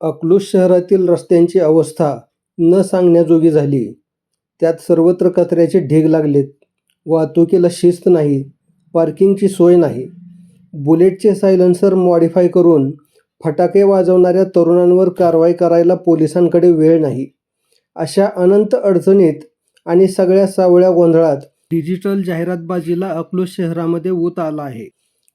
अकलूज शहरातील रस्त्यांची अवस्था न सांगण्याजोगी झाली. त्यात सर्वत्र कचऱ्याचे ढीग लागलेत. वाहतुकीला शिस्त नाही, पार्किंगची सोय नाही. बुलेटचे सायलेन्सर मॉडिफाय करून फटाके वाजवणाऱ्या तरुणांवर कारवाई करायला पोलिसांकडे वेळ नाही. अशा अनंत अडचणीत आणि सगळ्या सावळ्या गोंधळात डिजिटल जाहिरातबाजीला अकलूज शहरामध्ये ऊत आला आहे.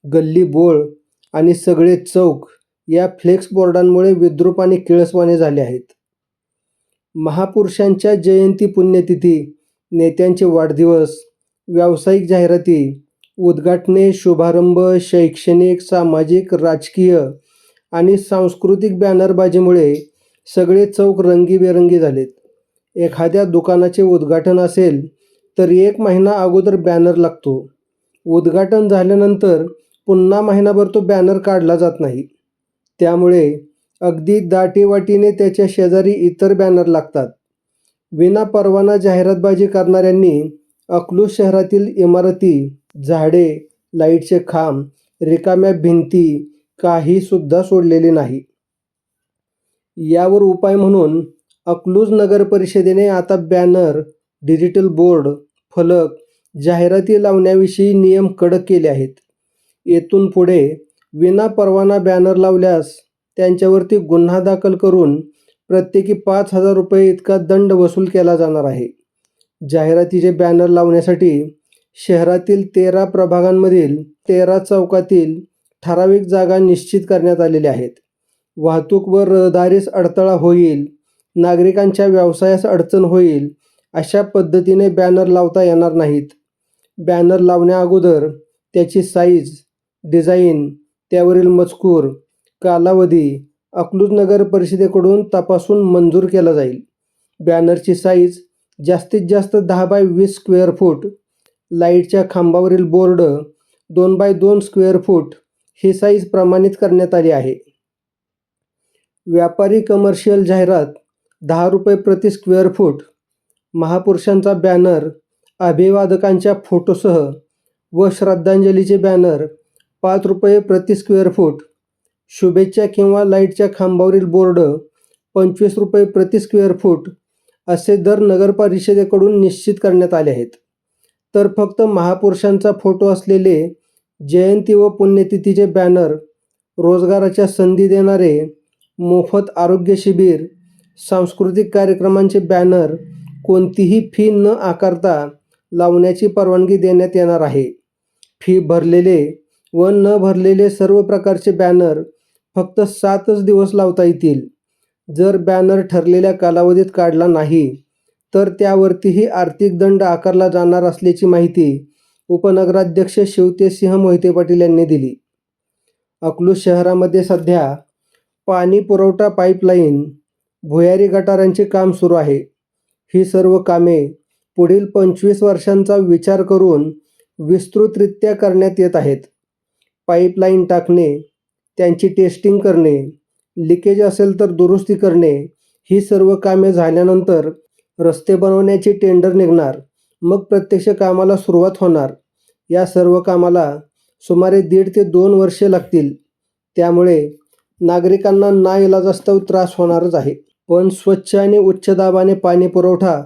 गल्ली बोळ आणि सगळे चौक या फ्लेक्स बोर्डांमुळे विद्रूप आणि किळसवाणे झाले आहेत. महापुरुषांच्या जयंती, पुण्यतिथी, नेत्यांचे वाढदिवस, व्यावसायिक जाहिराती, उद्घाटने, शुभारंभ, शैक्षणिक, सामाजिक, राजकीय आणि सांस्कृतिक बॅनरबाजीमुळे सगळे चौक रंगीबेरंगी झालेत. एखाद्या दुकानाचे उद्घाटन असेल तर 1 महिना अगोदर बॅनर लागतो. उद्घाटन झाल्यानंतर पुन्हा महिनाभर तो बॅनर काढला जात नाही. त्यामुळे अगदी दाटीवाटीने त्याच्या शेजारी इतर बॅनर लागतात. विनापरवाना जाहिरातबाजी करणाऱ्यांनी अकलूज शहरातील इमारती, झाडे, लाईटचे खांब, रिकाम्या भिंती काहीसुद्धा सोडलेले नाही. यावर उपाय म्हणून अकलूज नगर परिषदेने आता बॅनर, डिजिटल बोर्ड, फलक, जाहिराती लावण्याविषयी नियम कडक केले आहेत. येथून पुढे विनापरवाना बॅनर लावल्यास त्यांच्यावरती गुन्हा दाखल करून प्रत्येकी 5,000 रुपये इतका दंड वसूल केला जाणार आहे. जाहिरातीचे बॅनर लावण्यासाठी शहरातील 13 प्रभागांमधील 13 चौकातील ठराविक जागा निश्चित करण्यात आलेल्या आहेत. वाहतूक व रहदारीस अडथळा होईल, नागरिकांच्या व्यवसायास अडचण होईल अशा पद्धतीने बॅनर लावता येणार नाहीत. बॅनर लावण्याअगोदर त्याची साईज, डिझाईन, त्यावरील मजकूर, कालावधी अकलूज नगर परिषदेकडून तपासून मंजूर केला जाईल. बॅनरची साईज जास्तीत जास्त 10 बाय 20 स्क्वेअर फूट, लाईटच्या खांबावरील बोर्ड 2 बाय 2 स्क्वेअर फूट ही साईज प्रमाणित करण्यात आली आहे. व्यापारी कमर्शियल जाहिरात 10 रुपये प्रति स्क्वेअर फूट, महापुरुषांचा बॅनर अभिवादकांच्या फोटोसह व श्रद्धांजलीचे बॅनर 5 रुपये प्रति स्क्वेअर फूट, शुभेच्छा किंवा लाईटच्या खांबावरील बोर्ड 25 रुपये प्रति स्क्वेअर फूट असे दर नगर परिषदेकडून निश्चित करण्यात आले आहेत. तर फक्त महापुरुषांचा फोटो असलेले जयंती व पुण्यतिथीचे बॅनर, रोजगाराच्या संधी देणारे, मोफत आरोग्य शिबिर, सांस्कृतिक कार्यक्रमांचे बॅनर कोणतीही फी न आकारता लावण्याची परवानगी देण्यात येणार आहे. फी भरलेले व न भरलेले सर्व प्रकारचे बॅनर फक्त 7च दिवस लावता येतील. जर बॅनर ठरलेल्या कालावधीत काढला नाही तर त्यावरतीही आर्थिक दंड आकारला जाणार असल्याची माहिती उपनगराध्यक्ष शिवतेसिंह मोहिते पाटील यांनी दिली. अकलूज शहरामध्ये सध्या पाणी पुरवठा पाईपलाईन, भुयारी गटारांचे काम सुरू आहे. ही सर्व कामे पुढील 25 वर्षांचा विचार करून विस्तृतरित्या करण्यात येत आहेत. पाईपलाईन टाकणे, त्यांची टेस्टिंग करणे, लिकेज असेल तर दुरुस्ती करणे ही सर्व कामे झाल्यानंतर रस्ते बनवण्याची टेंडर निघणार. मग प्रत्यक्ष कामाला सुरुवात होणार. या सर्व कामाला सुमारे 1.5 ते 2 वर्षे लागतील. त्यामुळे नागरिकांना नाइलाजास्तव त्रास होणारच आहे. पण स्वच्छ आणि उच्च दाबाने पाणी पुरवठा,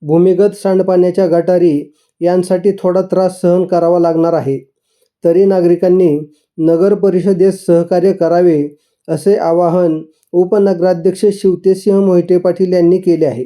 भूमिगत सांडपाण्याच्या गटारी यांसाठी थोडा त्रास सहन करावा लागणार आहे. तरी नागरिकांनी नगर परिषदेस सहकार्य करावे असे आवाहन उपनगराध्यक्ष शिवतेसिंह मोहिते पाटील यांनी केले आहे.